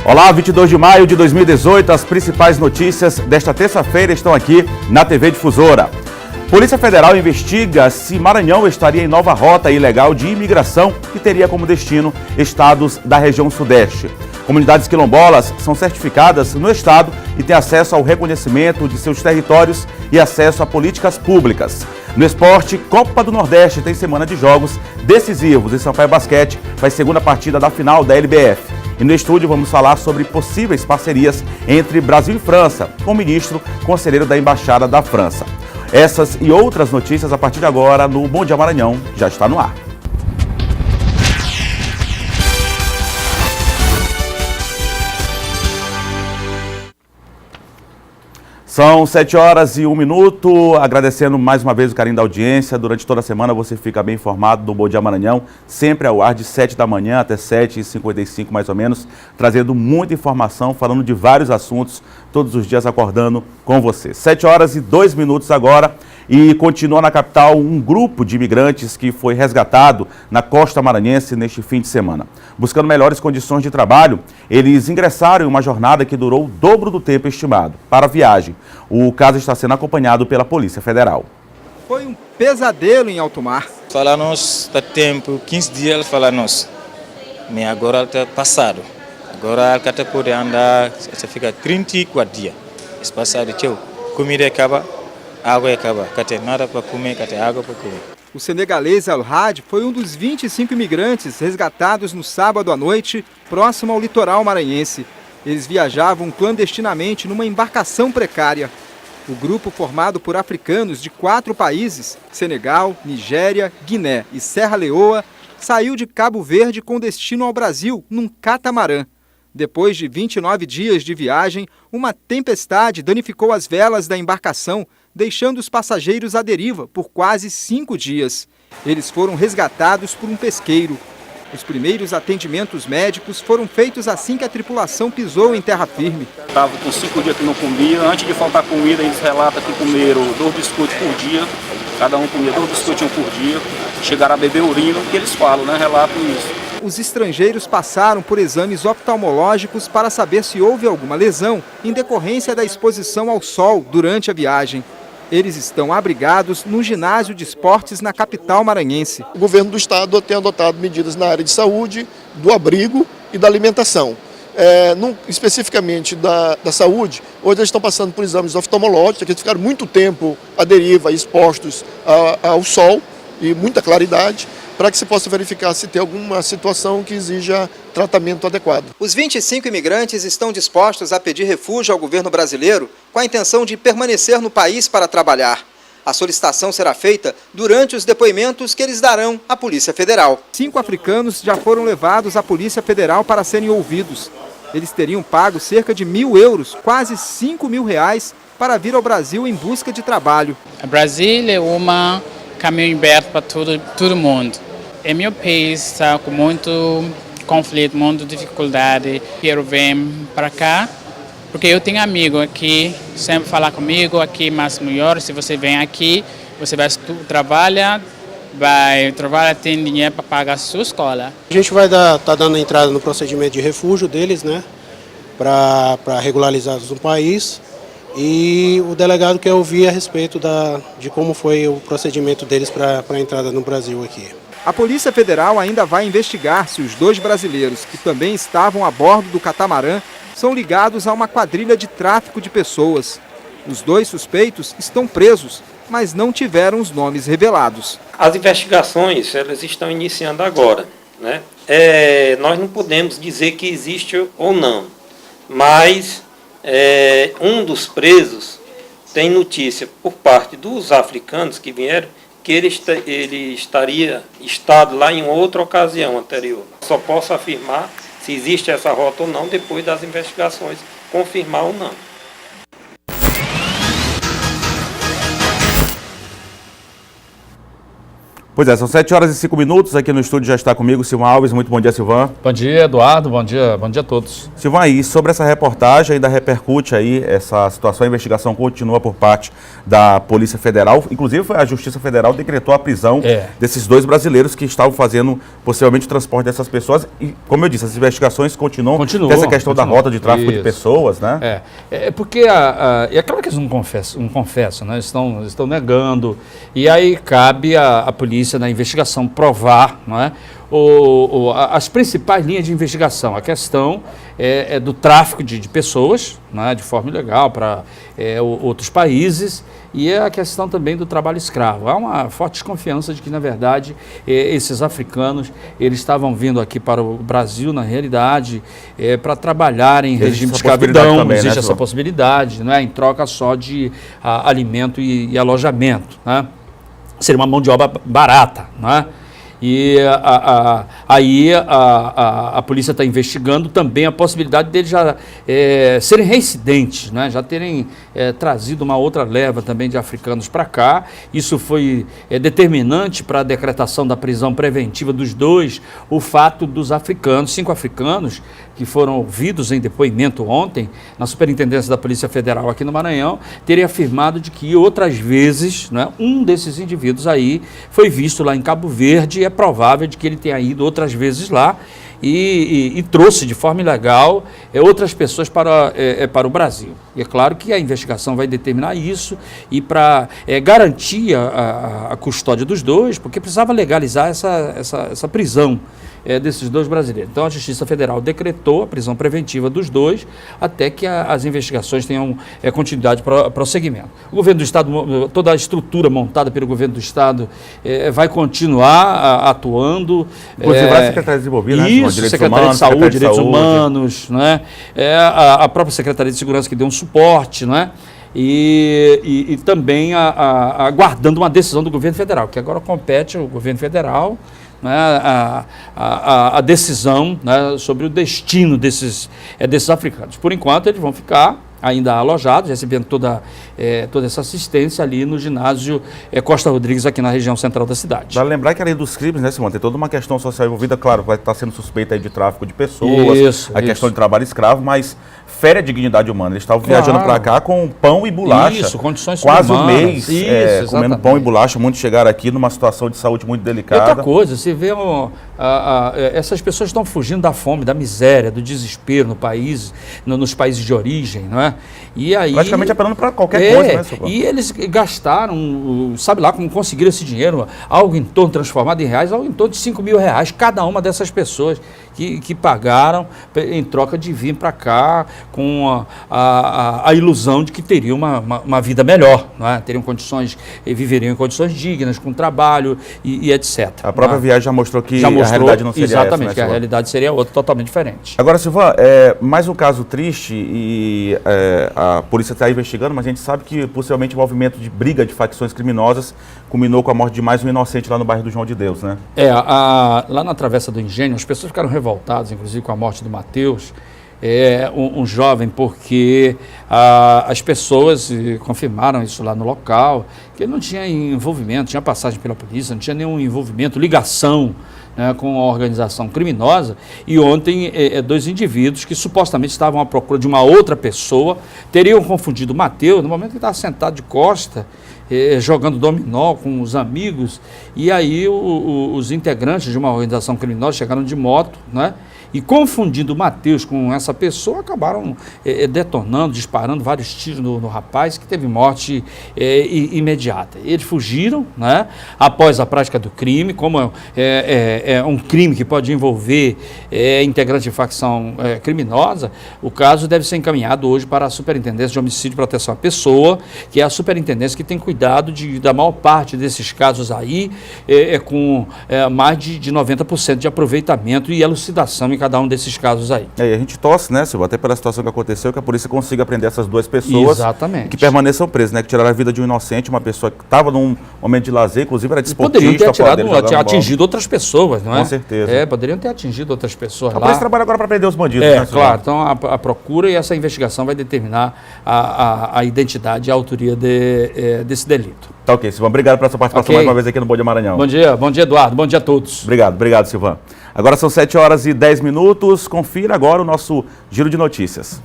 Olá, 22 de maio de 2018, as principais notícias desta terça-feira estão aqui na TV Difusora. Polícia Federal investiga se Maranhão estaria em nova rota ilegal de imigração que teria como destino estados da região sudeste. Comunidades quilombolas são certificadas no estado e têm acesso ao reconhecimento de seus territórios e acesso a políticas públicas. No esporte, Copa do Nordeste tem semana de jogos decisivos e Sampaio Basquete faz segunda partida da final da LBF. E no estúdio vamos falar sobre possíveis parcerias entre Brasil e França, com o ministro conselheiro da Embaixada da França. Essas e outras notícias a partir de agora no Bom Dia Maranhão já está no ar. São 7h01, agradecendo mais uma vez o carinho da audiência. Durante toda a semana você fica bem informado do Bom Dia Maranhão, sempre ao ar de 7 da manhã até 7h55 mais ou menos, trazendo muita informação, falando de vários assuntos, todos os dias acordando com você. 7h02 agora e continua na capital um grupo de imigrantes que foi resgatado na costa maranhense neste fim de semana. Buscando melhores condições de trabalho, eles ingressaram em uma jornada que durou o dobro do tempo estimado para a viagem. O caso está sendo acompanhado pela Polícia Federal. Foi um pesadelo em alto mar. Falaram-nos está tempo, 15 dias, eles falaram-nos, mas agora está passado. Agora até pode andar, você fica 34 dias. Esse passado, tchau, comida acaba, água acaba, não tem nada para comer, não tem água para comer. O senegalês Al-Had foi um dos 25 imigrantes resgatados no sábado à noite, próximo ao litoral maranhense. Eles viajavam clandestinamente numa embarcação precária. O grupo, formado por africanos de 4 países, Senegal, Nigéria, Guiné e Serra Leoa, saiu de Cabo Verde com destino ao Brasil num catamarã. Depois de 29 dias de viagem, uma tempestade danificou as velas da embarcação, deixando os passageiros à deriva por quase 5 dias. Eles foram resgatados por um pesqueiro. Os primeiros atendimentos médicos foram feitos assim que a tripulação pisou em terra firme. Estava com 5 dias que não comia. Antes de faltar comida, eles relatam que comeram 2 biscoitos por dia. Cada um comia 2 biscoitinhos por dia. Chegaram a beber urina, que eles falam, né? Relatam isso. Os estrangeiros passaram por exames oftalmológicos para saber se houve alguma lesão em decorrência da exposição ao sol durante a viagem. Eles estão abrigados no ginásio de esportes na capital maranhense. O governo do estado tem adotado medidas na área de saúde, do abrigo e da alimentação. Especificamente da saúde, hoje eles estão passando por exames oftalmológicos, que eles ficaram muito tempo à deriva, expostos ao sol e muita claridade, para que se possa verificar se tem alguma situação que exija tratamento adequado. Os 25 imigrantes estão dispostos a pedir refúgio ao governo brasileiro com a intenção de permanecer no país para trabalhar. A solicitação será feita durante os depoimentos que eles darão à Polícia Federal. 5 africanos já foram levados à Polícia Federal para serem ouvidos. Eles teriam pago cerca de €1.000, quase R$5.000, para vir ao Brasil em busca de trabalho. O Brasil é um caminho aberto para todo mundo. Em meu país está com muito conflito, muita dificuldade. Quero vir para cá, porque eu tenho amigo aqui, sempre fala comigo, aqui mais melhor, se você vem aqui, você vai trabalhar, tem dinheiro para pagar a sua escola. A gente vai tá dando entrada no procedimento de refúgio deles, né, para regularizá-los no país. E o delegado quer ouvir a respeito de como foi o procedimento deles para a entrada no Brasil aqui. A Polícia Federal ainda vai investigar se os 2 brasileiros que também estavam a bordo do catamarã são ligados a uma quadrilha de tráfico de pessoas. Os 2 suspeitos estão presos, mas não tiveram os nomes revelados. As investigações elas estão iniciando agora, né? Nós não podemos dizer que existe ou não, mas um dos presos tem notícia por parte dos africanos que vieram que ele estaria estado lá em outra ocasião anterior. Só posso afirmar se existe essa rota ou não depois das investigações confirmar ou não. Pois é, são 7h05, aqui no estúdio já está comigo Silvan Alves. Muito bom dia, Silvan. Bom dia, Eduardo, bom dia a todos. Silvan, aí sobre essa reportagem, ainda repercute aí essa situação, a investigação continua por parte da Polícia Federal, inclusive a Justiça Federal decretou a prisão desses 2 brasileiros que estavam fazendo possivelmente o transporte dessas pessoas e, como eu disse, as investigações continuam. Tem essa questão da rota de tráfico de pessoas, né? É porque, é claro que eles não confessam, né? Estão negando, e aí cabe a polícia na investigação provar, não é? As principais linhas de investigação. A questão é do tráfico de pessoas, né, de forma ilegal para outros países, e a questão também do trabalho escravo. Há uma forte desconfiança de que, na verdade, esses africanos eles estavam vindo aqui para o Brasil, na realidade, para trabalhar em regime de escravidão. Também, existe essa possibilidade, né, em troca só de alimento e alojamento, né? Seria uma mão de obra barata, né? E aí a polícia está investigando também a possibilidade deles já serem reincidentes, né? Já terem trazido uma outra leva também de africanos para cá. Isso foi determinante para a decretação da prisão preventiva dos 2, o fato dos africanos, 5 africanos, que foram ouvidos em depoimento ontem na Superintendência da Polícia Federal aqui no Maranhão, terem afirmado de que outras vezes, né, um desses indivíduos aí foi visto lá em Cabo Verde. É provável de que ele tenha ido outras vezes lá e trouxe de forma ilegal outras pessoas para o Brasil. E é claro que a investigação vai determinar isso e para garantir a custódia dos 2, porque precisava legalizar essa prisão desses 2 brasileiros. Então a Justiça Federal decretou a prisão preventiva dos 2 até que as investigações tenham continuidade para prosseguimento. O governo do Estado, toda a estrutura montada pelo governo do Estado vai continuar atuando. Inclusive várias secretarias envolvidas, né? Isso, Secretaria de Saúde, Direitos Humanos, né? A própria Secretaria de Segurança que deu um suporte, né? E também aguardando uma decisão do governo federal, que agora compete ao governo federal, né, a decisão, né, sobre o destino desses africanos. Por enquanto, eles vão ficar ainda alojados, recebendo toda essa assistência ali no ginásio Costa Rodrigues, aqui na região central da cidade. Vale lembrar que além dos crimes, né, Simone, tem toda uma questão social envolvida, claro, vai estar sendo suspeita aí de tráfico de pessoas, questão de trabalho escravo, mas fere a dignidade humana. Eles estavam viajando para cá com pão e bolacha. Isso, condições quase um mês comendo pão e bolacha. Muitos chegaram aqui numa situação de saúde muito delicada. E outra coisa, você vê essas pessoas estão fugindo da fome, da miséria, do desespero no país, nos países de origem, não é? E aí, praticamente apelando para qualquer coisa, né, Silvan? E eles gastaram, sabe lá como conseguiram esse dinheiro, algo em torno, transformado em reais, algo em torno de R$5.000, cada uma dessas pessoas que pagaram em troca de vir para cá com a ilusão de que teriam uma vida melhor, não é? Teriam condições, viveriam em condições dignas, com trabalho e etc. A própria viagem já mostrou que a realidade não seria exatamente, essa, né, que a realidade seria outra, totalmente diferente. Agora, Silvan, mais um caso triste e a polícia está investigando, mas a gente sabe que possivelmente o envolvimento de briga de facções criminosas culminou com a morte de mais um inocente lá no bairro do João de Deus, né? Lá na Travessa do Engenho, as pessoas ficaram revoltadas, inclusive com a morte do Matheus, um jovem, porque as pessoas confirmaram isso lá no local, que ele não tinha envolvimento, tinha passagem pela polícia, não tinha nenhum envolvimento, ligação, né, com a organização criminosa. E ontem 2 indivíduos que supostamente estavam à procura de uma outra pessoa teriam confundido o Matheus no momento que estava sentado de costa, jogando dominó com os amigos, e aí os integrantes de uma organização criminosa chegaram de moto, né? E confundindo o Matheus com essa pessoa, acabaram detonando, disparando vários tiros no rapaz, que teve morte imediata. Eles fugiram, né, após a prática do crime. Como é um crime que pode envolver integrante de facção criminosa, o caso deve ser encaminhado hoje para a Superintendência de Homicídio e Proteção à Pessoa, que é a superintendência que tem cuidado da maior parte desses casos aí, com mais de 90% de aproveitamento e elucidação em cada um desses casos aí. E a gente torce, né, Silva, até pela situação que aconteceu, que a polícia consiga prender essas 2 pessoas. Exatamente. Que permaneçam presas, né, que tiraram a vida de um inocente, uma pessoa que estava num momento de lazer, inclusive era desportista. Poderiam ter atingido outras pessoas, não é? Com certeza. Poderiam ter atingido outras pessoas lá. A polícia trabalha agora para prender os bandidos, né, Silva? Claro. Então a procura e essa investigação vai determinar a identidade e a autoria desse delito. Tá ok, Silvan. Obrigado pela sua participação mais uma vez aqui no Bom Dia Maranhão. Bom dia, Eduardo. Bom dia a todos. Obrigado, Silvan. Agora são 7h10. Confira agora o nosso giro de notícias.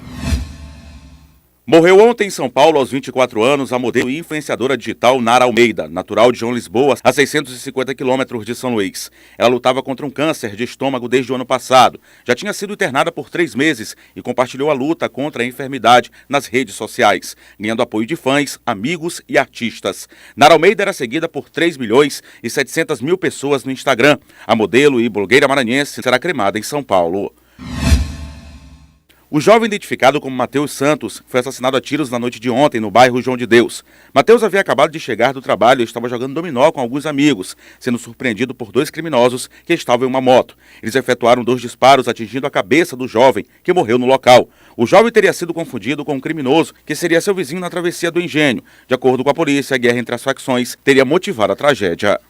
Morreu ontem em São Paulo, aos 24 anos, a modelo e influenciadora digital Nara Almeida, natural de João Lisboa, a 650 quilômetros de São Luís. Ela lutava contra um câncer de estômago desde o ano passado. Já tinha sido internada por 3 meses e compartilhou a luta contra a enfermidade nas redes sociais, ganhando apoio de fãs, amigos e artistas. Nara Almeida era seguida por 3.700.000 pessoas no Instagram. A modelo e blogueira maranhense será cremada em São Paulo. O jovem identificado como Matheus Santos foi assassinado a tiros na noite de ontem no bairro João de Deus. Matheus havia acabado de chegar do trabalho e estava jogando dominó com alguns amigos, sendo surpreendido por 2 criminosos que estavam em uma moto. Eles efetuaram 2 disparos atingindo a cabeça do jovem, que morreu no local. O jovem teria sido confundido com um criminoso que seria seu vizinho na travessia do Engenho. De acordo com a polícia, a guerra entre as facções teria motivado a tragédia.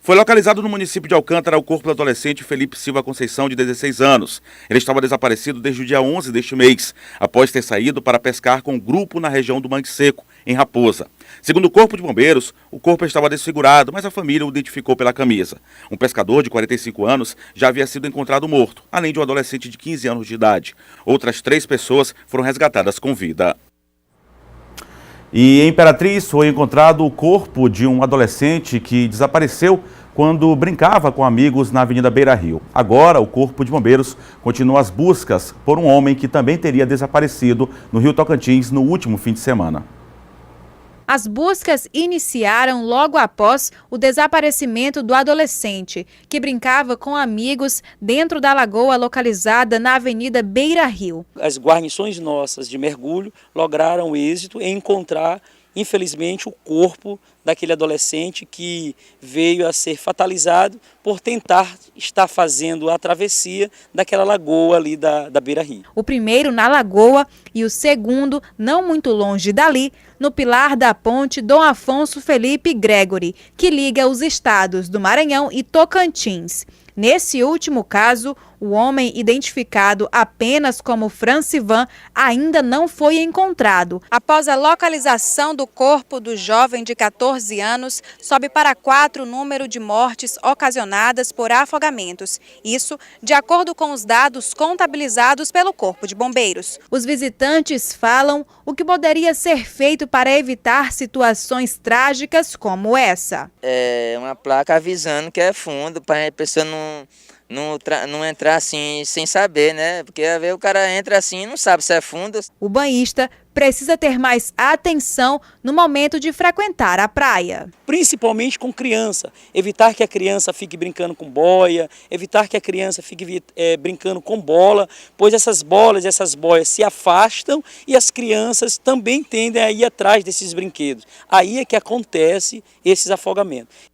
Foi localizado no município de Alcântara o corpo do adolescente Felipe Silva Conceição, de 16 anos. Ele estava desaparecido desde o dia 11 deste mês, após ter saído para pescar com um grupo na região do Mangue Seco, em Raposa. Segundo o Corpo de Bombeiros, o corpo estava desfigurado, mas a família o identificou pela camisa. Um pescador de 45 anos já havia sido encontrado morto, além de um adolescente de 15 anos de idade. Outras 3 pessoas foram resgatadas com vida. E em Imperatriz foi encontrado o corpo de um adolescente que desapareceu quando brincava com amigos na Avenida Beira Rio. Agora, o Corpo de Bombeiros continua as buscas por um homem que também teria desaparecido no Rio Tocantins no último fim de semana. As buscas iniciaram logo após o desaparecimento do adolescente, que brincava com amigos dentro da lagoa localizada na Avenida Beira Rio. As guarnições nossas de mergulho lograram êxito em encontrar, infelizmente, o corpo daquele adolescente que veio a ser fatalizado por tentar estar fazendo a travessia daquela lagoa ali da Beira Rio. O primeiro na lagoa e o segundo, não muito longe dali, no pilar da ponte Dom Afonso Felipe Gregory, que liga os estados do Maranhão e Tocantins. Nesse último caso, o homem identificado apenas como Francivan ainda não foi encontrado. Após a localização do corpo do jovem de 14 anos, sobe para 4 o número de mortes ocasionadas por afogamentos. Isso de acordo com os dados contabilizados pelo Corpo de Bombeiros. Os visitantes falam o que poderia ser feito para evitar situações trágicas como essa. É uma placa avisando que é fundo, para a pessoa não entrar assim sem saber, né? Porque às vezes o cara entra assim e não sabe se é fundo. O banhista precisa ter mais atenção no momento de frequentar a praia. Principalmente com criança. Evitar que a criança fique brincando com boia, evitar que a criança fique brincando com bola, pois essas bolas, essas boias se afastam e as crianças também tendem a ir atrás desses brinquedos. Aí é que acontece esses afogamentos.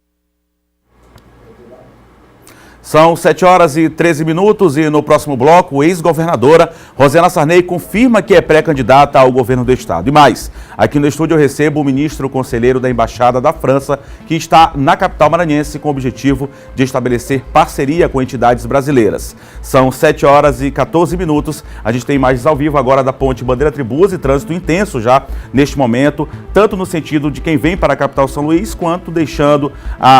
São 7h13 e no próximo bloco, o ex-governadora Rosiana Sarney confirma que é pré-candidata ao governo do estado. E mais, aqui no estúdio eu recebo o ministro conselheiro da Embaixada da França, que está na capital maranhense com o objetivo de estabelecer parceria com entidades brasileiras. São 7h14, a gente tem imagens ao vivo agora da ponte Bandeira Tribus e trânsito intenso já neste momento, tanto no sentido de quem vem para a capital São Luís, quanto deixando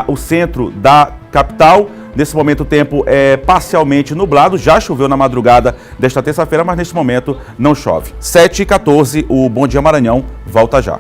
o centro da capital. Nesse momento o tempo é parcialmente nublado, já choveu na madrugada desta terça-feira, mas neste momento não chove. 7h14, o Bom Dia Maranhão volta já.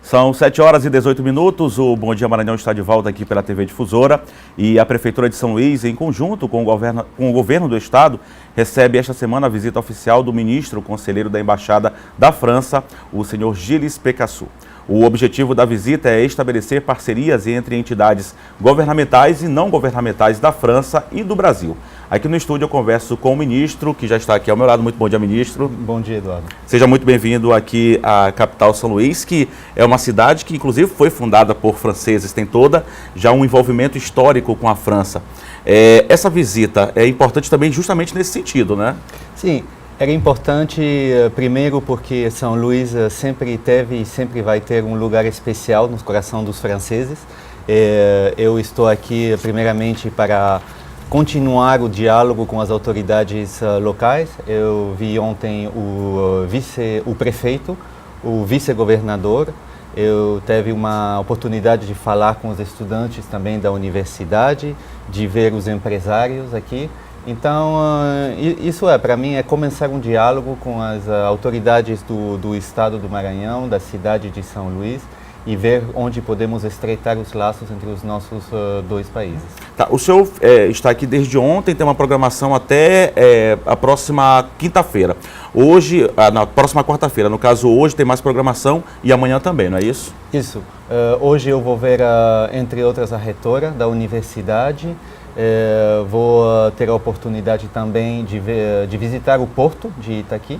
São 7h18, o Bom Dia Maranhão está de volta aqui pela TV Difusora e a Prefeitura de São Luís, em conjunto com o Governo do Estado, recebe esta semana a visita oficial do ministro conselheiro da Embaixada da França, o senhor Gilles Pécassou. O objetivo da visita é estabelecer parcerias entre entidades governamentais e não governamentais da França e do Brasil. Aqui no estúdio eu converso com o ministro, que já está aqui ao meu lado. Muito bom dia, ministro. Bom dia, Eduardo. Seja muito bem-vindo aqui à capital São Luís, que é uma cidade que inclusive foi fundada por franceses, tem toda já um envolvimento histórico com a França. Essa visita é importante também justamente nesse sentido, né? Sim. Era importante, primeiro, porque São Luís sempre teve e sempre vai ter um lugar especial no coração dos franceses. Eu estou aqui primeiramente para continuar o diálogo com as autoridades locais. Eu vi ontem o prefeito, o vice-governador. Eu tive uma oportunidade de falar com os estudantes também da universidade, de ver os empresários aqui. Então, isso para mim, é começar um diálogo com as autoridades do estado do Maranhão, da cidade de São Luís, e ver onde podemos estreitar os laços entre os nossos dois países. Tá, o senhor está aqui desde ontem, tem uma programação até a próxima quinta-feira. Hoje, na próxima quarta-feira, no caso hoje tem mais programação e amanhã também, não é isso? Isso. Hoje eu vou ver, entre outras, a reitora da universidade. Vou ter a oportunidade também de visitar o porto de Itaqui.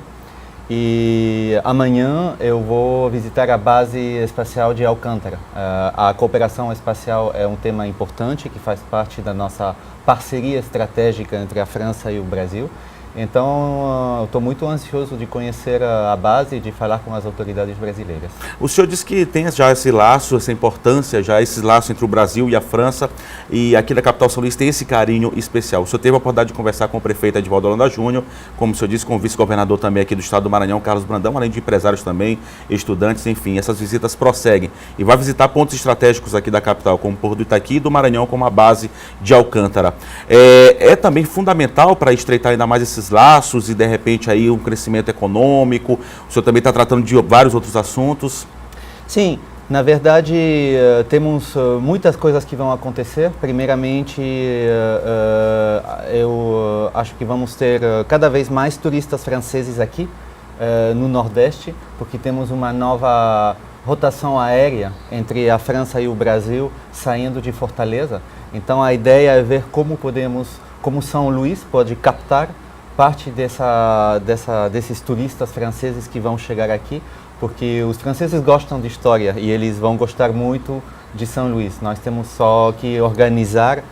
E amanhã eu vou visitar a base espacial de Alcântara. A cooperação espacial é um tema importante que faz parte da nossa parceria estratégica entre a França e o Brasil. Então, estou muito ansioso de conhecer a base e de falar com as autoridades brasileiras. O senhor disse que tem já esse laço, essa importância, já esse laço entre o Brasil e a França, e aqui na capital São Luís tem esse carinho especial. O senhor teve a oportunidade de conversar com o prefeito Edivaldo Holanda Júnior, como o senhor disse, com o vice-governador também aqui do estado do Maranhão, Carlos Brandão, além de empresários também, estudantes, enfim, essas visitas prosseguem. E vai visitar pontos estratégicos aqui da capital, como o Porto do Itaqui e do Maranhão, como a base de Alcântara. É também fundamental para estreitar ainda mais esses laços e, de repente, aí um crescimento econômico. O senhor também está tratando de vários outros assuntos. Sim, na verdade, temos muitas coisas que vão acontecer. Primeiramente, eu acho que vamos ter cada vez mais turistas franceses aqui no Nordeste, porque temos uma nova rotação aérea entre a França e o Brasil saindo de Fortaleza. Então, a ideia é ver como São Luís pode captar parte desses turistas franceses que vão chegar aqui, porque os franceses gostam de história e eles vão gostar muito de São Luís. Nós temos só que organizar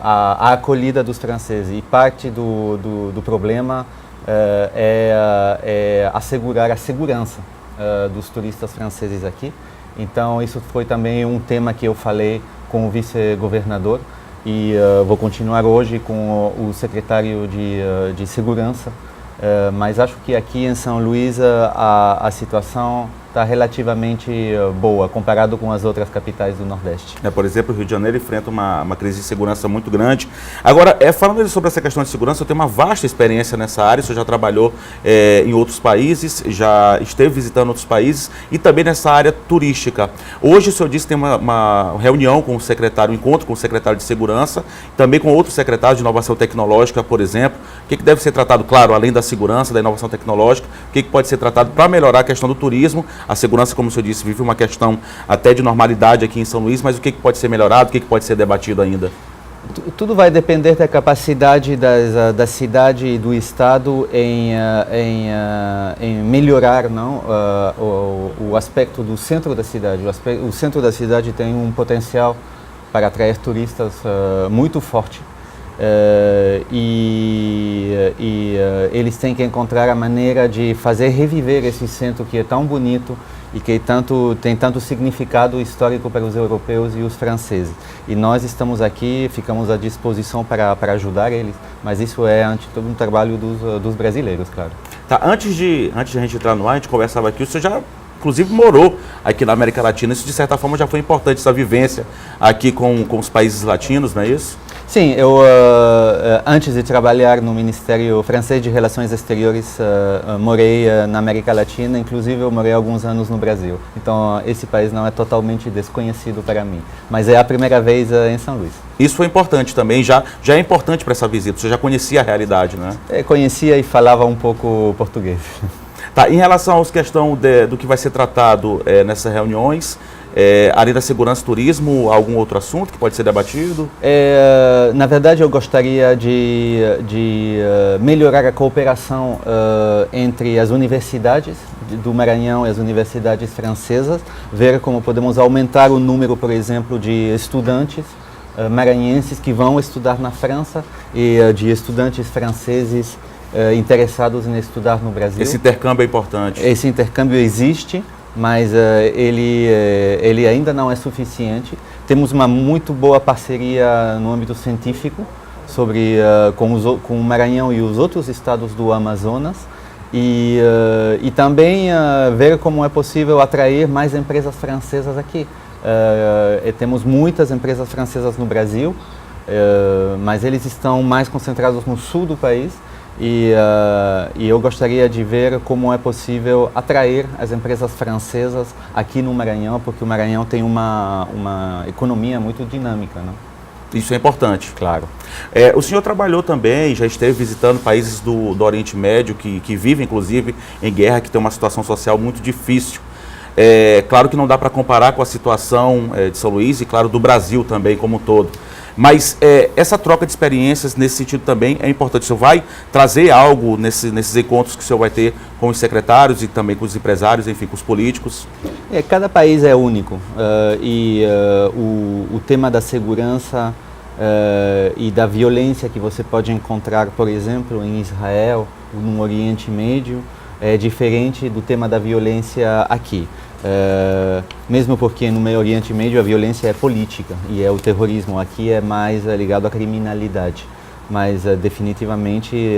a acolhida dos franceses, e parte do problema é assegurar a segurança dos turistas franceses aqui. Então, isso foi também um tema que eu falei com o vice-governador. E vou continuar hoje com o secretário de Segurança, mas acho que aqui em São Luís a situação está relativamente boa, comparado com as outras capitais do Nordeste. Por exemplo, o Rio de Janeiro enfrenta uma crise de segurança muito grande. Agora, falando sobre essa questão de segurança, eu tenho uma vasta experiência nessa área, o senhor já trabalhou em outros países, já esteve visitando outros países e também nessa área turística. Hoje o senhor disse que tem uma reunião com o secretário, um encontro com o secretário de Segurança, também com outros secretários de Inovação Tecnológica, por exemplo. O que deve ser tratado, claro, além da segurança, da inovação tecnológica, o que pode ser tratado para melhorar a questão do turismo? A segurança, como o senhor disse, vive uma questão até de normalidade aqui em São Luís, mas o que pode ser melhorado, o que pode ser debatido ainda? Tudo vai depender da capacidade da cidade e do estado em melhorar, não, o aspecto do centro da cidade. O centro da cidade tem um potencial para atrair turistas muito forte. Eles têm que encontrar a maneira de fazer reviver esse centro que é tão bonito e que tem tanto significado histórico para os europeus e os franceses. E nós estamos aqui, ficamos à disposição para ajudar eles, mas isso é ante todo um trabalho dos brasileiros, claro. Tá, antes de a gente entrar no ar, a gente conversava aqui, o senhor já inclusive morou aqui na América Latina, isso de certa forma já foi importante, essa vivência aqui com os países latinos, não é isso? Sim, eu antes de trabalhar no Ministério Francês de Relações Exteriores, morei na América Latina, inclusive eu morei alguns anos no Brasil. Então esse país não é totalmente desconhecido para mim, mas é a primeira vez em São Luís. Isso foi importante também, já é importante para essa visita, você já conhecia a realidade, né? Conhecia e falava um pouco português. Tá, em relação às questões do que vai ser tratado nessas reuniões, além da segurança e turismo, algum outro assunto que pode ser debatido? Na verdade, eu gostaria de melhorar a cooperação entre as universidades do Maranhão e as universidades francesas, ver como podemos aumentar o número, por exemplo, de estudantes maranhenses que vão estudar na França e de estudantes franceses interessados em estudar no Brasil. Esse intercâmbio é importante. Esse intercâmbio existe, mas ele ainda não é suficiente. temos uma muito boa parceria no âmbito científico com o Maranhão e os outros estados do Amazonas e também ver como é possível atrair mais empresas francesas aqui. Temos muitas empresas francesas no Brasil, mas eles estão mais concentrados no sul do país e eu gostaria de ver como é possível atrair as empresas francesas aqui no Maranhão, porque o Maranhão tem uma economia muito dinâmica, né? Isso é importante. Claro. O senhor trabalhou também, já esteve visitando países do Oriente Médio que vivem, inclusive, em guerra, que tem uma situação social muito difícil. Claro que não dá para comparar com a situação de São Luís e, claro, do Brasil também como um todo. Mas essa troca de experiências nesse sentido também é importante. O senhor vai trazer algo nesses encontros que o senhor vai ter com os secretários e também com os empresários, enfim, com os políticos? Cada país é único o tema da segurança e da violência que você pode encontrar, por exemplo, em Israel, no Oriente Médio, é diferente do tema da violência aqui. Mesmo porque no Oriente Médio a violência é política e o terrorismo aqui é mais ligado à criminalidade. Mas definitivamente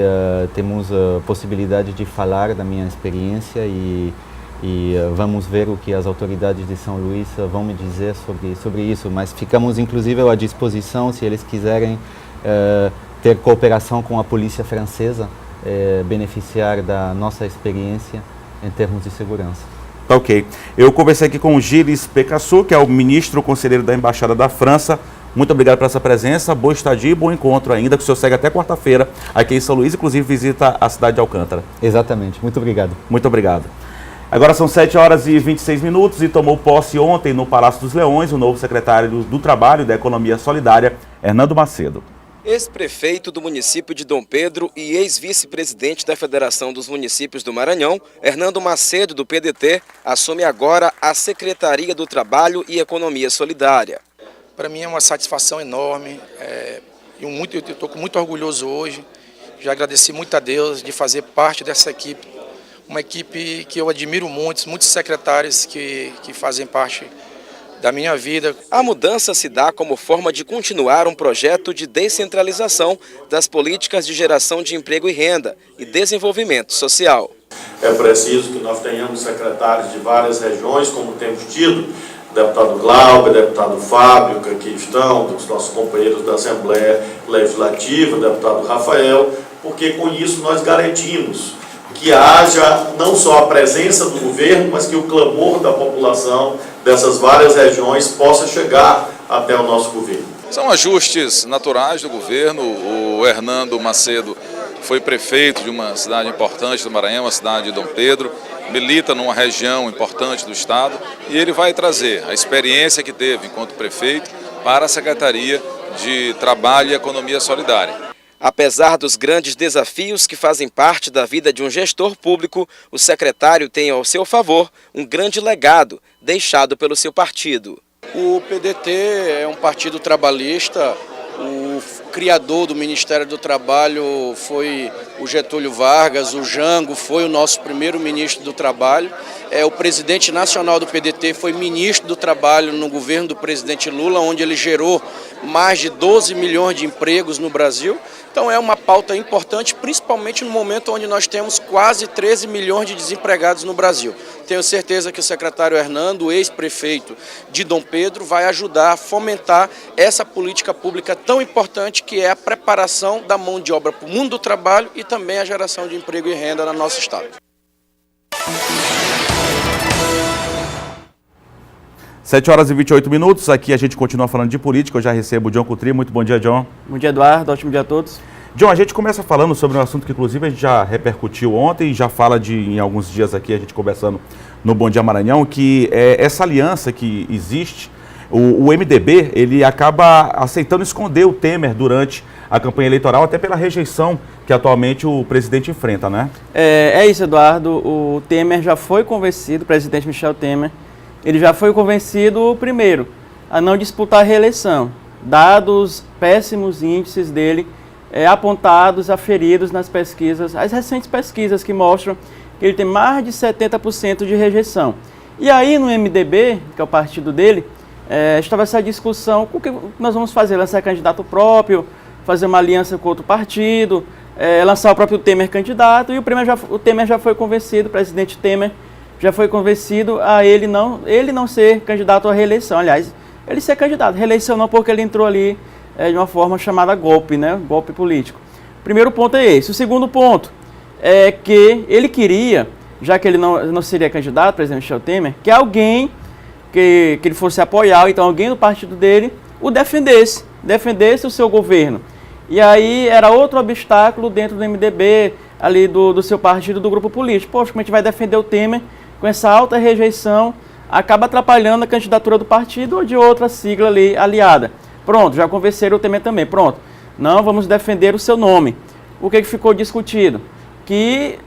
temos a possibilidade de falar da minha experiência e vamos ver o que as autoridades de São Luís vão me dizer sobre isso. Mas ficamos inclusive à disposição, se eles quiserem ter cooperação com a polícia francesa, beneficiar da nossa experiência em termos de segurança. Tá ok. Eu conversei aqui com o Gilles Pécassou, que é o ministro conselheiro da Embaixada da França. Muito obrigado por essa presença, boa estadia e bom encontro ainda, que o senhor segue até quarta-feira aqui em São Luís, inclusive visita a cidade de Alcântara. Exatamente, muito obrigado. Muito obrigado. Agora são 7h26 e tomou posse ontem no Palácio dos Leões o novo secretário do Trabalho e da Economia Solidária, Hernando Macedo. Ex-prefeito do município de Dom Pedro e ex-vice-presidente da Federação dos Municípios do Maranhão, Hernando Macedo, do PDT, assume agora a Secretaria do Trabalho e Economia Solidária. Para mim é uma satisfação enorme, eu estou muito orgulhoso hoje, já agradeci muito a Deus de fazer parte dessa equipe, uma equipe que eu admiro muitos secretários que fazem parte da minha vida. A mudança se dá como forma de continuar um projeto de descentralização das políticas de geração de emprego e renda e desenvolvimento social. É preciso que nós tenhamos secretários de várias regiões, como temos tido, deputado Glauber, deputado Fábio, que aqui estão, dos nossos companheiros da Assembleia Legislativa, deputado Rafael, porque com isso nós garantimos que haja não só a presença do governo, mas que o clamor da população dessas várias regiões possa chegar até o nosso governo. São ajustes naturais do governo. O Hernando Macedo foi prefeito de uma cidade importante do Maranhão, a cidade de Dom Pedro, milita numa região importante do estado e ele vai trazer a experiência que teve enquanto prefeito para a Secretaria de Trabalho e Economia Solidária. Apesar dos grandes desafios que fazem parte da vida de um gestor público, o secretário tem ao seu favor um grande legado deixado pelo seu partido. O PDT é um partido trabalhista, o criador do Ministério do Trabalho foi o Getúlio Vargas, o Jango foi o nosso primeiro ministro do Trabalho, o presidente nacional do PDT foi ministro do Trabalho no governo do presidente Lula, onde ele gerou mais de 12 milhões de empregos no Brasil. Então é uma pauta importante, principalmente no momento onde nós temos quase 13 milhões de desempregados no Brasil. Tenho certeza que o secretário Hernando, ex-prefeito de Dom Pedro, vai ajudar a fomentar essa política pública tão importante que é a preparação da mão de obra para o mundo do trabalho e também a geração de emprego e renda no nosso estado. 7h28, aqui a gente continua falando de política, eu já recebo o John Coutry. Muito bom dia, John. Bom dia, Eduardo, ótimo dia a todos. John, a gente começa falando sobre um assunto que inclusive a gente já repercutiu ontem e já fala em alguns dias aqui, a gente conversando no Bom Dia Maranhão, que é essa aliança que existe, o MDB, ele acaba aceitando esconder o Temer durante a campanha eleitoral, até pela rejeição que atualmente o presidente enfrenta, né? É isso, Eduardo, o Temer já foi convencido, o presidente Michel Temer, ele já foi convencido, primeiro, a não disputar a reeleição, dados péssimos índices dele, apontados, aferidos nas pesquisas, as recentes pesquisas que mostram que ele tem mais de 70% de rejeição. E aí no MDB, que é o partido dele, estava essa discussão, o que nós vamos fazer? Lançar candidato próprio, fazer uma aliança com outro partido, lançar o próprio Temer candidato, e o Temer já foi convencido, o presidente Temer já foi convencido a ele não ser candidato à reeleição. Aliás, ele ser candidato, reeleição não, porque ele entrou ali de uma forma chamada golpe, né? Golpe político. O primeiro ponto é esse. O segundo ponto é que ele queria, já que ele não seria candidato, presidente Michel Temer, que alguém que ele fosse apoiar, então alguém do partido dele o defendesse o seu governo. E aí era outro obstáculo dentro do MDB, ali do seu partido, do grupo político. Poxa, como a gente vai defender o Temer com essa alta rejeição, acaba atrapalhando a candidatura do partido ou de outra sigla ali aliada. Pronto, já convenceram o Temer também. Pronto, não vamos defender o seu nome. O que ficou discutido? Que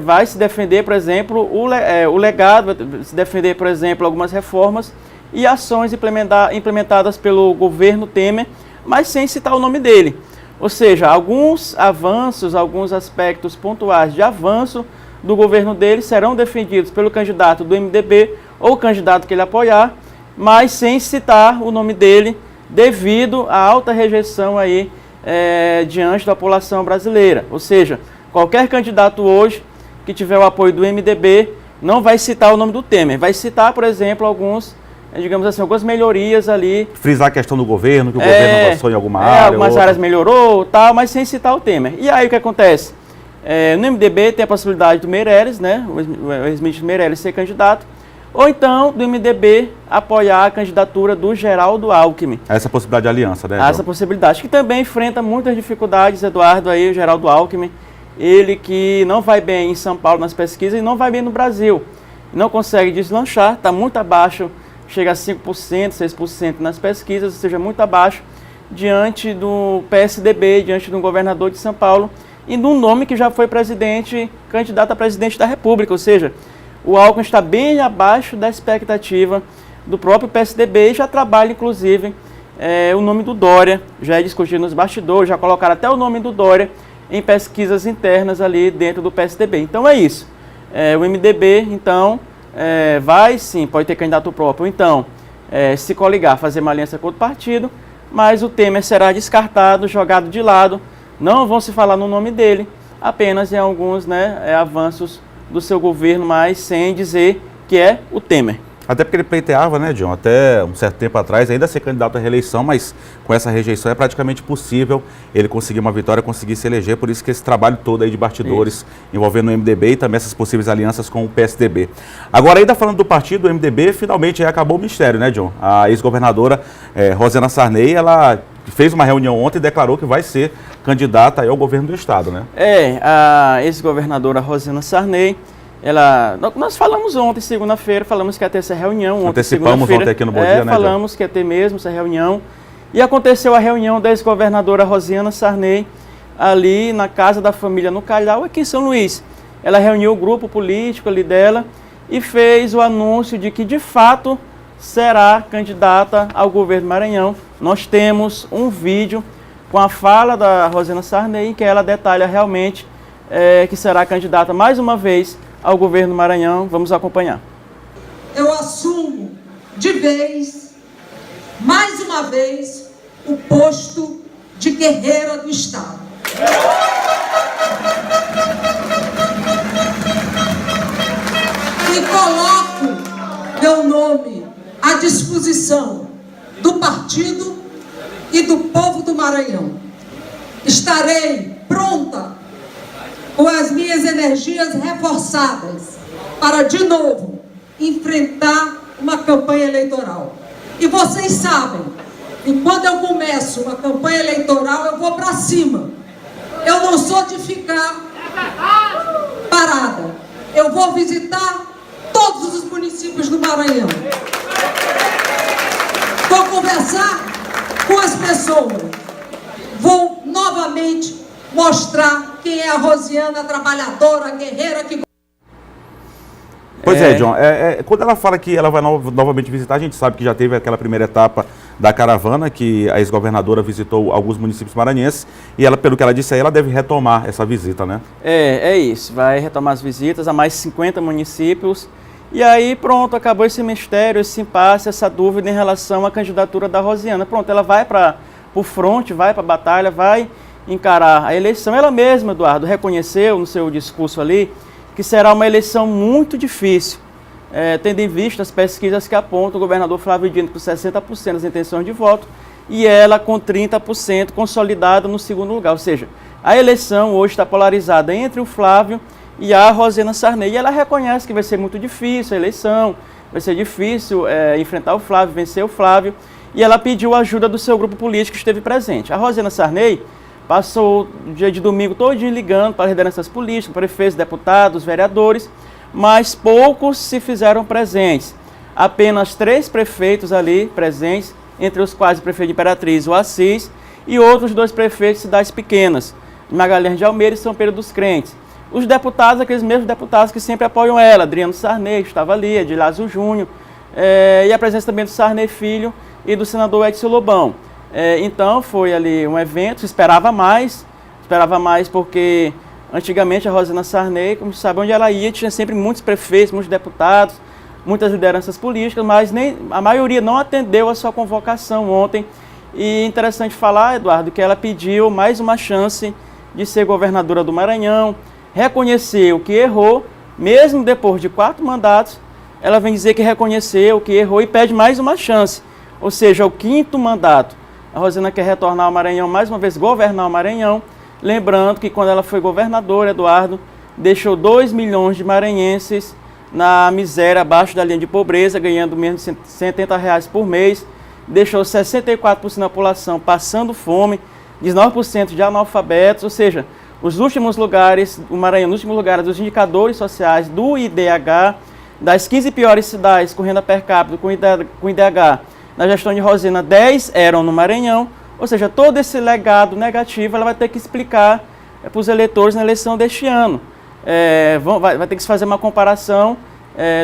vai se defender, por exemplo, o legado, vai se defender, por exemplo, algumas reformas e ações implementadas pelo governo Temer, mas sem citar o nome dele. Ou seja, alguns avanços, alguns aspectos pontuais de avanço do governo dele serão defendidos pelo candidato do MDB ou candidato que ele apoiar, mas sem citar o nome dele, devido à alta rejeição aí diante da população brasileira. Ou seja, qualquer candidato hoje que tiver o apoio do MDB não vai citar o nome do Temer, vai citar, por exemplo, digamos assim, algumas melhorias ali. Frisar a questão do governo, que o governo avançou em alguma área. Algumas áreas melhorou, tal, mas sem citar o Temer. E aí o que acontece? No MDB tem a possibilidade do Meirelles, né, o ex-ministro Meirelles ser candidato, ou então do MDB apoiar a candidatura do Geraldo Alckmin. Essa possibilidade de aliança, né? Essa possibilidade, que também enfrenta muitas dificuldades, Eduardo, aí, o Geraldo Alckmin, ele que não vai bem em São Paulo nas pesquisas e não vai bem no Brasil. Não consegue deslanchar, está muito abaixo, chega a 5%, 6% nas pesquisas, ou seja, muito abaixo diante do PSDB, diante do governador de São Paulo e de um nome que já foi candidato a presidente da República, ou seja, o Alckmin está bem abaixo da expectativa do próprio PSDB e já trabalha, inclusive, o nome do Dória, já é discutido nos bastidores, já colocaram até o nome do Dória em pesquisas internas ali dentro do PSDB. Então é isso. O MDB, então, vai sim, pode ter candidato próprio, ou então se coligar, fazer uma aliança com outro partido, mas o Temer será descartado, jogado de lado, não vão se falar no nome dele, apenas em alguns avanços do seu governo, mas sem dizer que é o Temer. Até porque ele pleiteava, né, John, até um certo tempo atrás, ainda ser candidato à reeleição, mas com essa rejeição é praticamente possível ele conseguir uma vitória, conseguir se eleger, por isso que esse trabalho todo aí de bastidores envolvendo o MDB e também essas possíveis alianças com o PSDB. Agora, ainda falando do partido, o MDB, finalmente acabou o mistério, né, John? A ex-governadora Rosiana Sarney, ela fez uma reunião ontem e declarou que vai ser candidata aí ao governo do estado, né? A ex-governadora Rosiana Sarney, nós falamos ontem, segunda-feira, falamos que ia ter essa reunião. Antecipamos ontem aqui no Bom Dia, né? Falamos que ia ter mesmo essa reunião. E aconteceu a reunião da ex-governadora Rosiana Sarney, ali na casa da família no Calhau, aqui em São Luís. Ela reuniu o grupo político ali dela e fez o anúncio de que, de fato, será candidata ao governo do Maranhão. Nós temos um vídeo com a fala da Rosiana Sarney, em que ela detalha realmente que será candidata mais uma vez ao governo do Maranhão. Vamos acompanhar. Eu assumo de vez, mais uma vez, o posto de guerreira do Estado. E coloco meu nome à disposição do partido e do povo do Maranhão. Estarei pronta, com as minhas energias reforçadas, para, de novo, enfrentar uma campanha eleitoral. E vocês sabem que quando eu começo uma campanha eleitoral, eu vou para cima. Eu não sou de ficar parada. Eu vou visitar todos os municípios do Maranhão. Vou conversar com as pessoas. Vou novamente mostrar quem é a Rosiana, trabalhadora, guerreira que... Pois John, quando ela fala que ela vai novamente visitar, a gente sabe que já teve aquela primeira etapa da caravana, que a ex-governadora visitou alguns municípios maranhenses, e ela, pelo que ela disse aí, ela deve retomar essa visita, né? É isso, vai retomar as visitas a mais 50 municípios, E aí pronto, acabou esse mistério, esse impasse, essa dúvida em relação à candidatura da Rosiana. Pronto, ela vai para o fronte, vai para a batalha, vai encarar a eleição. Ela mesma, Eduardo, reconheceu no seu discurso ali que será uma eleição muito difícil, tendo em vista as pesquisas que apontam o governador Flávio Dino com 60% das intenções de voto e ela com 30% consolidada no segundo lugar. Ou seja, a eleição hoje está polarizada entre o Flávio e a Rosiana Sarney. E ela reconhece que vai ser muito difícil a eleição, vai ser difícil enfrentar o Flávio, vencer o Flávio. E ela pediu a ajuda do seu grupo político que esteve presente. A Rosiana Sarney passou o dia de domingo todinho ligando para lideranças políticas, prefeitos, deputados, vereadores, mas poucos se fizeram presentes. Apenas 3 prefeitos ali presentes, entre os quais o prefeito de Imperatriz, o Assis, e outros 2 prefeitos de cidades pequenas, Magalhães de Almeida e São Pedro dos Crentes. Os deputados, aqueles mesmos deputados que sempre apoiam ela, Adriano Sarney, que estava ali, Edilácio Júnior, e a presença também do Sarney Filho e do senador Edson Lobão. Então foi ali um evento, se esperava mais porque antigamente a Rosiana Sarney, como sabe onde ela ia, tinha sempre muitos prefeitos, muitos deputados, muitas lideranças políticas, mas a maioria não atendeu a sua convocação ontem. E interessante falar, Eduardo, que ela pediu mais uma chance de ser governadora do Maranhão, reconheceu que errou, mesmo depois de 4 mandatos, ela vem dizer que reconheceu que errou e pede mais uma chance, ou seja, o 5º mandato. A Rosiana quer retornar ao Maranhão, mais uma vez governar o Maranhão, lembrando que quando ela foi governadora, Eduardo, deixou 2 milhões de maranhenses na miséria, abaixo da linha de pobreza, ganhando menos de R$180 por mês, deixou 64% da população passando fome, 19% de analfabetos, ou seja, os últimos lugares, o Maranhão, nos últimos lugares dos indicadores sociais do IDH, das 15 piores cidades com renda per capita com IDH, na gestão de Rosiana, 10 eram no Maranhão, ou seja, todo esse legado negativo ela vai ter que explicar para os eleitores na eleição deste ano. Vai ter que se fazer uma comparação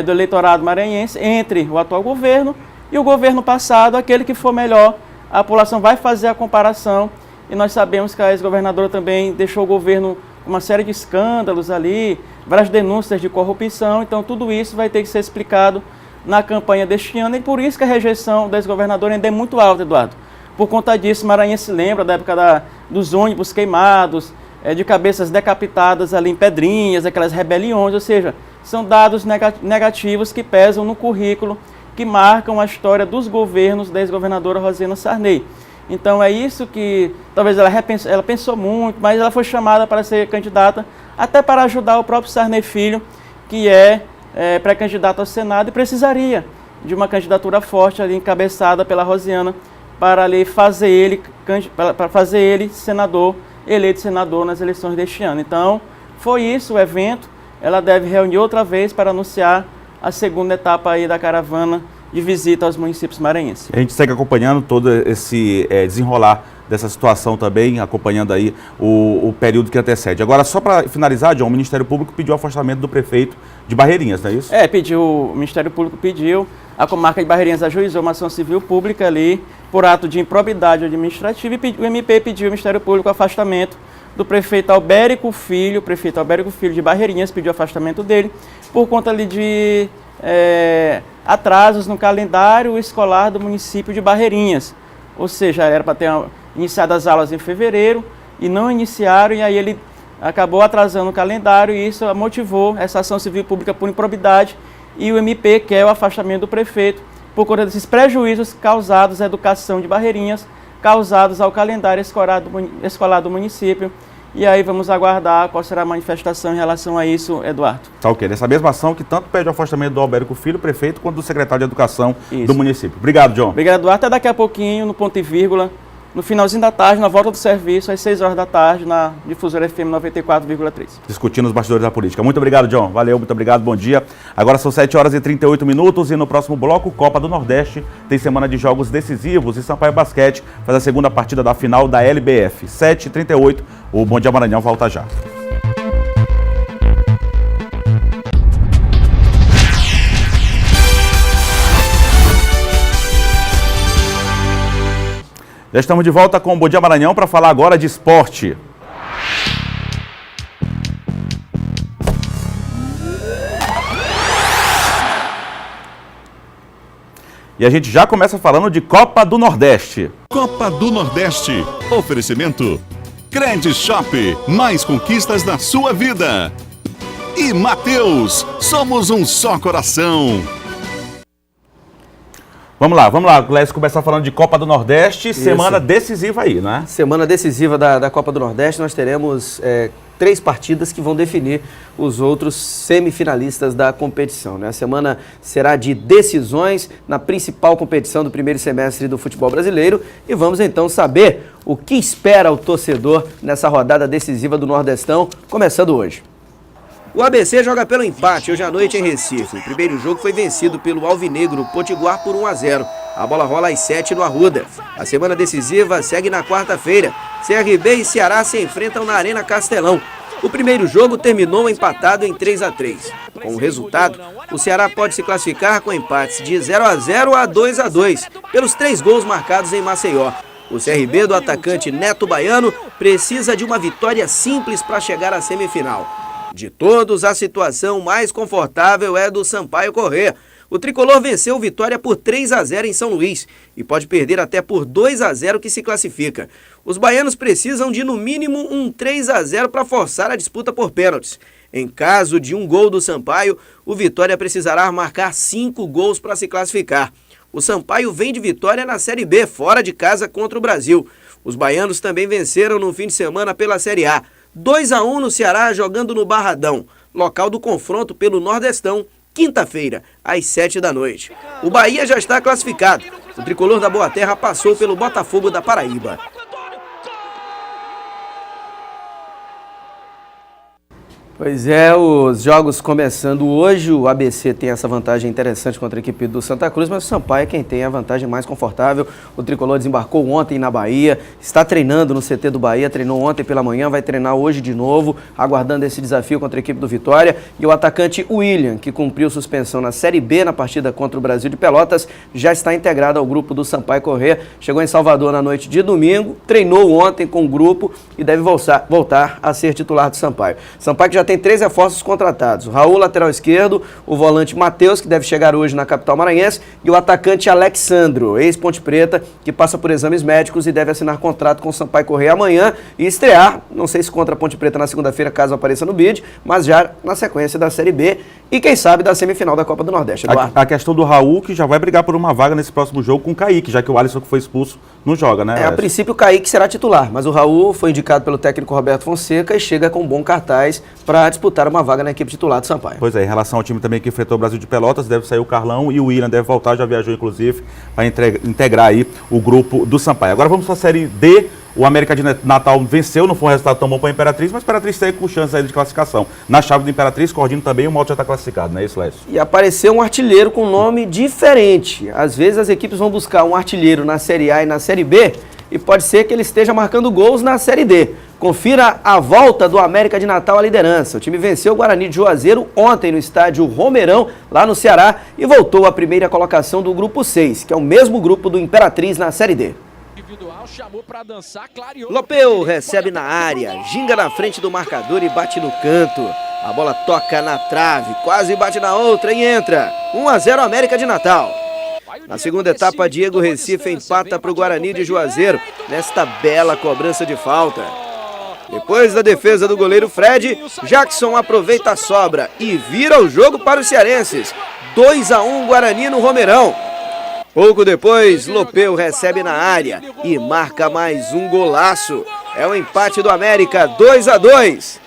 do eleitorado maranhense entre o atual governo e o governo passado, aquele que for melhor. A população vai fazer a comparação e nós sabemos que a ex-governadora também deixou o governo com uma série de escândalos ali, várias denúncias de corrupção, então tudo isso vai ter que ser explicado na campanha deste ano e por isso que a rejeição da ex-governadora ainda é muito alta, Eduardo. Por conta disso, Maranhense se lembra da época dos ônibus queimados, de cabeças decapitadas ali em Pedrinhas, aquelas rebeliões, ou seja, são dados negativos que pesam no currículo, que marcam a história dos governos da ex-governadora Rosiana Sarney. Então é isso que talvez ela pensou muito, mas ela foi chamada para ser candidata, até para ajudar o próprio Sarney Filho, que é pré-candidato ao Senado e precisaria de uma candidatura forte ali encabeçada pela Rosiana para ali fazer ele senador, eleito senador nas eleições deste ano. Então foi isso o evento, ela deve reunir outra vez para anunciar a segunda etapa aí da caravana de visita aos municípios maranhenses. A gente segue acompanhando todo esse desenrolar dessa situação também, acompanhando aí o período que antecede. Agora, só para finalizar, John, o Ministério Público pediu o afastamento do prefeito de Barreirinhas, não é isso? O Ministério Público pediu, a comarca de Barreirinhas ajuizou uma ação civil pública ali por ato de improbidade administrativa e o MP pediu ao Ministério Público o afastamento do prefeito Albérico Filho, de Barreirinhas, pediu o afastamento dele por conta ali de atrasos no calendário escolar do município de Barreirinhas. Ou seja, era para ter iniciado as aulas em fevereiro e não iniciaram, e aí ele acabou atrasando o calendário e isso motivou essa ação civil pública por improbidade e o MP quer o afastamento do prefeito por conta desses prejuízos causados à educação de Barreirinhas, causados ao calendário escolar do município. E aí vamos aguardar qual será a manifestação em relação a isso, Eduardo. Tá ok. Dessa mesma ação que tanto pede o afastamento do Albérico Filho, prefeito, quanto do secretário de Educação do município. Obrigado, John. Obrigado, Eduardo. Até daqui a pouquinho, no ponto e vírgula, no finalzinho da tarde, na volta do serviço, às 6 horas da tarde, na Difusora FM 94,3. Discutindo os bastidores da política. Muito obrigado, John. Valeu, muito obrigado, bom dia. Agora são 7 horas e 38 minutos e no próximo bloco, Copa do Nordeste, tem semana de jogos decisivos e Sampaio Basquete faz a segunda partida da final da LBF. 7h38, o Bom Dia Maranhão volta já. Já estamos de volta com o Bom Dia Maranhão para falar agora de esporte. E a gente já começa falando de Copa do Nordeste. Copa do Nordeste. Oferecimento Cred Shop. Mais conquistas na sua vida. E Mateus, somos um só coração. Vamos lá, Lécio, começar falando de Copa do Nordeste, semana decisiva aí, né? Semana decisiva da Copa do Nordeste, nós teremos 3 partidas que vão definir os outros semifinalistas da competição, né? A semana será de decisões na principal competição do primeiro semestre do futebol brasileiro e vamos então saber o que espera o torcedor nessa rodada decisiva do Nordestão, começando hoje. O ABC joga pelo empate hoje à noite em Recife. O primeiro jogo foi vencido pelo Alvinegro Potiguar por 1-0. A bola rola às 7 no Arruda. A semana decisiva segue na quarta-feira. CRB e Ceará se enfrentam na Arena Castelão. O primeiro jogo terminou empatado em 3-3. Com o resultado, o Ceará pode se classificar com empates de 0-0 a 2-2, pelos 3 gols marcados em Maceió. O CRB do atacante Neto Baiano precisa de uma vitória simples para chegar à semifinal. De todos, a situação mais confortável é do Sampaio Corrêa. O tricolor venceu o Vitória por 3-0 em São Luís e pode perder até por 2-0 que se classifica. Os baianos precisam de no mínimo um 3-0 para forçar a disputa por pênaltis. Em caso de um gol do Sampaio, o Vitória precisará marcar 5 gols para se classificar. O Sampaio vem de vitória na Série B, fora de casa contra o Brasil. Os baianos também venceram no fim de semana pela Série A. 2-1 no Ceará, jogando no Barradão, local do confronto pelo Nordestão, quinta-feira, às 7 da noite. O Bahia já está classificado. O tricolor da Boa Terra passou pelo Botafogo da Paraíba. Pois é, os jogos começando hoje, o ABC tem essa vantagem interessante contra a equipe do Santa Cruz, mas o Sampaio é quem tem a vantagem mais confortável. O tricolor desembarcou ontem na Bahia, está treinando no CT do Bahia, treinou ontem pela manhã, vai treinar hoje de novo, aguardando esse desafio contra a equipe do Vitória. E o atacante William, que cumpriu suspensão na Série B na partida contra o Brasil de Pelotas, já está integrado ao grupo do Sampaio Corrêa. Chegou em Salvador na noite de domingo, treinou ontem com o grupo e deve voltar a ser titular do Sampaio. Sampaio que já tem 3 reforços contratados. O Raul, lateral esquerdo, o volante Mateus, que deve chegar hoje na capital maranhense, e o atacante Alexandro, ex-Ponte Preta, que passa por exames médicos e deve assinar contrato com o Sampaio Corrêa amanhã e estrear, não sei se contra a Ponte Preta na segunda-feira, caso apareça no bid, mas já na sequência da Série B e quem sabe da semifinal da Copa do Nordeste. A questão do Raul, que já vai brigar por uma vaga nesse próximo jogo com o Kaique, já que o Alisson, que foi expulso, não joga, né? A princípio o Kaique será titular, mas o Raul foi indicado pelo técnico Roberto Fonseca e chega com um bom cartaz para disputar uma vaga na equipe titular do Sampaio. Pois é, em relação ao time também que enfrentou o Brasil de Pelotas, deve sair o Carlão e o William deve voltar, já viajou inclusive, para integrar aí o grupo do Sampaio. Agora vamos para a Série D. O América de Natal venceu, não foi um resultado tão bom para a Imperatriz, mas a Imperatriz segue com chance aí de classificação. Na chave do Imperatriz, Cordino também, o Moto já está classificado, não é isso, Lécio? E apareceu um artilheiro com nome diferente. Às vezes as equipes vão buscar um artilheiro na Série A e na Série B, e pode ser que ele esteja marcando gols na Série D. Confira a volta do América de Natal à liderança. O time venceu o Guarani de Juazeiro ontem no estádio Romeirão, lá no Ceará, e voltou à primeira colocação do Grupo 6, que é o mesmo grupo do Imperatriz na Série D. Lopeu recebe na área, ginga na frente do marcador e bate no canto. A bola toca na trave, quase bate na outra e entra. 1-0 América de Natal. Na segunda etapa, Diego Recife empata para o Guarani de Juazeiro, nesta bela cobrança de falta. Depois da defesa do goleiro Fred, Jackson aproveita a sobra e vira o jogo para os cearenses. 2-1 Guarani no Romeirão. Pouco depois, Lopeu recebe na área e marca mais um golaço. É o empate do América, 2-2.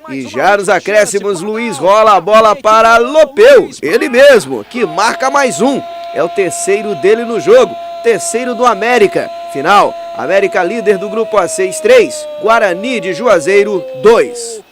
E já nos acréscimos, Luiz rola a bola para Lopeu, ele mesmo, que marca mais um. É o terceiro dele no jogo, terceiro do América. Final, América líder do grupo A 6-3, Guarani de Juazeiro 2.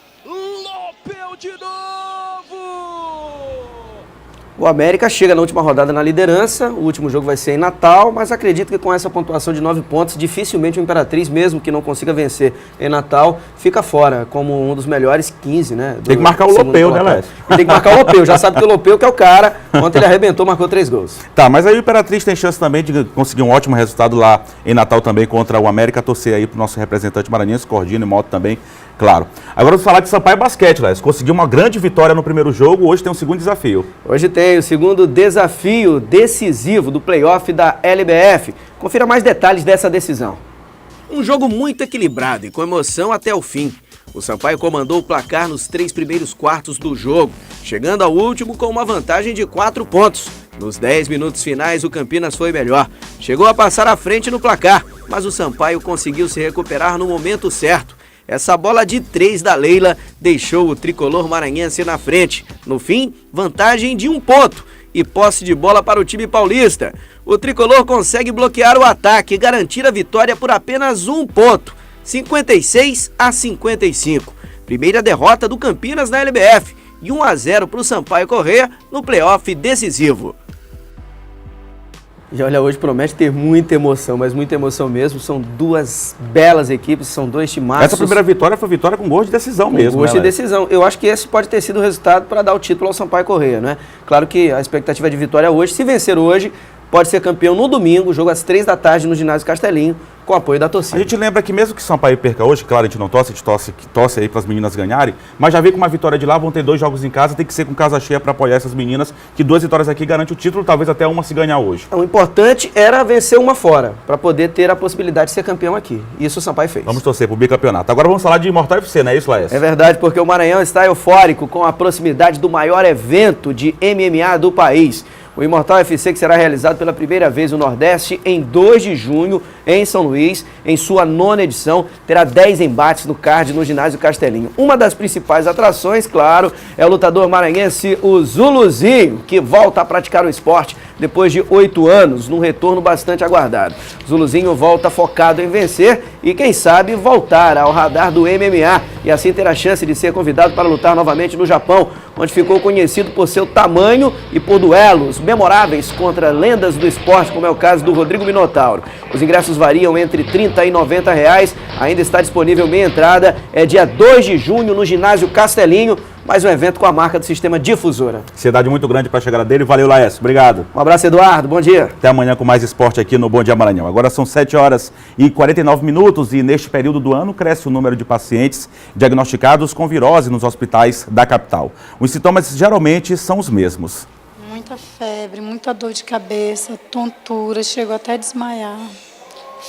O América chega na última rodada na liderança, o último jogo vai ser em Natal, mas acredito que com essa pontuação de 9 pontos, dificilmente o Imperatriz, mesmo que não consiga vencer em Natal, fica fora, como um dos melhores 15, né? Tem que marcar o Lopeu, né, Lécio? Tem que marcar o Lopeu, já sabe que o Lopeu que é o cara, ontem ele arrebentou, marcou 3 gols. Tá, mas aí o Imperatriz tem chance também de conseguir um ótimo resultado lá em Natal também contra o América, torcer aí pro nosso representante maranhense, Cordino e Moto também, claro. Agora vamos falar de Sampaio Basquete, Lécio. Conseguiu uma grande vitória no primeiro jogo, hoje tem um segundo desafio. Hoje tem bem, o segundo desafio decisivo do playoff da LBF. Confira mais detalhes dessa decisão. Um jogo muito equilibrado e com emoção até o fim. O Sampaio comandou o placar nos 3 primeiros quartos do jogo, chegando ao último com uma vantagem de 4 pontos. Nos 10 minutos finais, o Campinas foi melhor. Chegou a passar à frente no placar, mas o Sampaio conseguiu se recuperar no momento certo. Essa bola de 3 da Leila deixou o tricolor maranhense na frente. No fim, vantagem de 1 ponto e posse de bola para o time paulista. O tricolor consegue bloquear o ataque e garantir a vitória por apenas 1 ponto, 56-55. Primeira derrota do Campinas na LBF e 1-0 para o Sampaio Corrêa no playoff decisivo. E olha, hoje promete ter muita emoção, mas muita emoção mesmo. São 2 belas equipes, são 2 timaços. Essa primeira vitória foi vitória com gol de decisão mesmo. Gol de decisão. Eu acho que esse pode ter sido o resultado para dar o título ao Sampaio Corrêa, né? Claro que a expectativa de vitória hoje, se vencer hoje, pode ser campeão no domingo, jogo às 3 da tarde no ginásio Castelinho, com apoio da torcida. A gente lembra que mesmo que o Sampaio perca hoje, claro, a gente não torce, a gente torce aí para as meninas ganharem, mas já vê com uma vitória de lá, vão ter 2 jogos em casa, tem que ser com casa cheia para apoiar essas meninas, que 2 vitórias aqui garante o título, talvez até uma se ganhar hoje. O importante era vencer uma fora, para poder ter a possibilidade de ser campeão aqui. Isso o Sampaio fez. Vamos torcer pro bicampeonato. Agora vamos falar de Imortal FC, não é isso, Laércio? É verdade, porque o Maranhão está eufórico com a proximidade do maior evento de MMA do país. O Imortal FC, que será realizado pela primeira vez no Nordeste em 2 de junho, em São Luís, em sua 9ª edição, terá 10 embates no card no ginásio Castelinho. Uma das principais atrações, claro, é o lutador maranhense, o Zuluzinho, que volta a praticar o esporte depois de 8 anos, num retorno bastante aguardado. Zuluzinho volta focado em vencer e, quem sabe, voltar ao radar do MMA e assim ter a chance de ser convidado para lutar novamente no Japão, onde ficou conhecido por seu tamanho e por duelos memoráveis contra lendas do esporte, como é o caso do Rodrigo Minotauro. Os ingressos variam entre R$30 e R$90, ainda está disponível meia entrada, é dia 2 de junho no ginásio Castelinho, mais um evento com a marca do Sistema Difusora. Ansiedade muito grande para a chegada dele, valeu, Laércio, obrigado. Um abraço, Eduardo, bom dia. Até amanhã com mais esporte aqui no Bom Dia Maranhão. Agora são 7h49 e neste período do ano cresce o número de pacientes diagnosticados com virose nos hospitais da capital. Os sintomas geralmente são os mesmos. Muita febre, muita dor de cabeça, tontura, chegou até a desmaiar,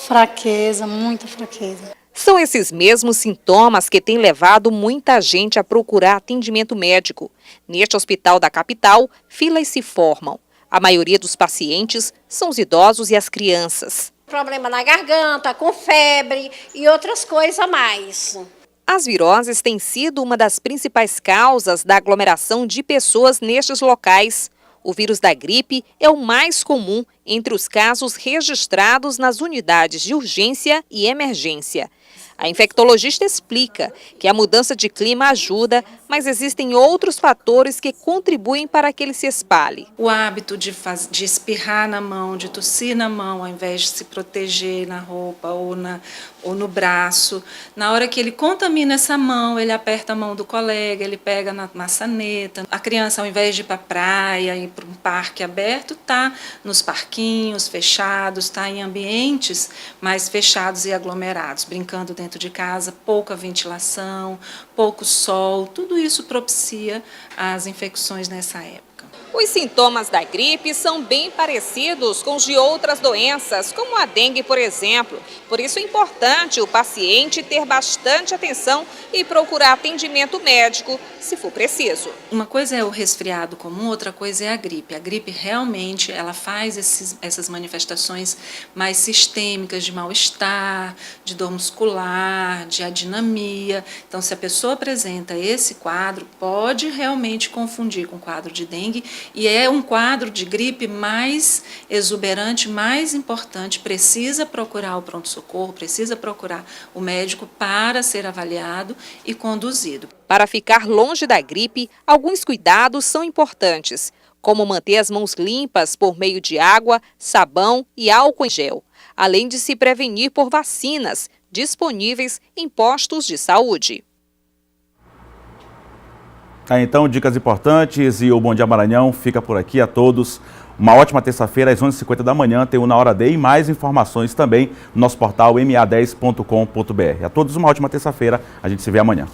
fraqueza, muita fraqueza. São esses mesmos sintomas que têm levado muita gente a procurar atendimento médico. Neste hospital da capital, filas se formam. A maioria dos pacientes são os idosos e as crianças. Problema na garganta, com febre e outras coisas a mais. As viroses têm sido uma das principais causas da aglomeração de pessoas nestes locais. O vírus da gripe é o mais comum entre os casos registrados nas unidades de urgência e emergência. A infectologista explica que a mudança de clima ajuda, mas existem outros fatores que contribuem para que ele se espalhe. O hábito de espirrar na mão, de tossir na mão, ao invés de se proteger na roupa ou no braço. Na hora que ele contamina essa mão, ele aperta a mão do colega, ele pega na maçaneta. A criança, ao invés de ir para a praia, ir para um parque aberto, está nos parquinhos fechados, está em ambientes mais fechados e aglomerados, brincando dentro de casa, pouca ventilação, pouco sol, tudo isso propicia as infecções nessa época. Os sintomas da gripe são bem parecidos com os de outras doenças, como a dengue, por exemplo. Por isso é importante o paciente ter bastante atenção e procurar atendimento médico, se for preciso. Uma coisa é o resfriado comum, outra coisa é a gripe. A gripe realmente ela faz essas manifestações mais sistêmicas de mal-estar, de dor muscular, de adinamia. Então, se a pessoa apresenta esse quadro, pode realmente confundir com o quadro de dengue. E é um quadro de gripe mais exuberante, mais importante, precisa procurar o pronto-socorro, precisa procurar o médico para ser avaliado e conduzido. Para ficar longe da gripe, alguns cuidados são importantes, como manter as mãos limpas por meio de água, sabão e álcool em gel, além de se prevenir por vacinas disponíveis em postos de saúde. Então, dicas importantes e o Bom Dia Maranhão fica por aqui. A todos uma ótima terça-feira, às 11h50 da manhã, tem o Na Hora D e mais informações também no nosso portal ma10.com.br. A todos uma ótima terça-feira, a gente se vê amanhã.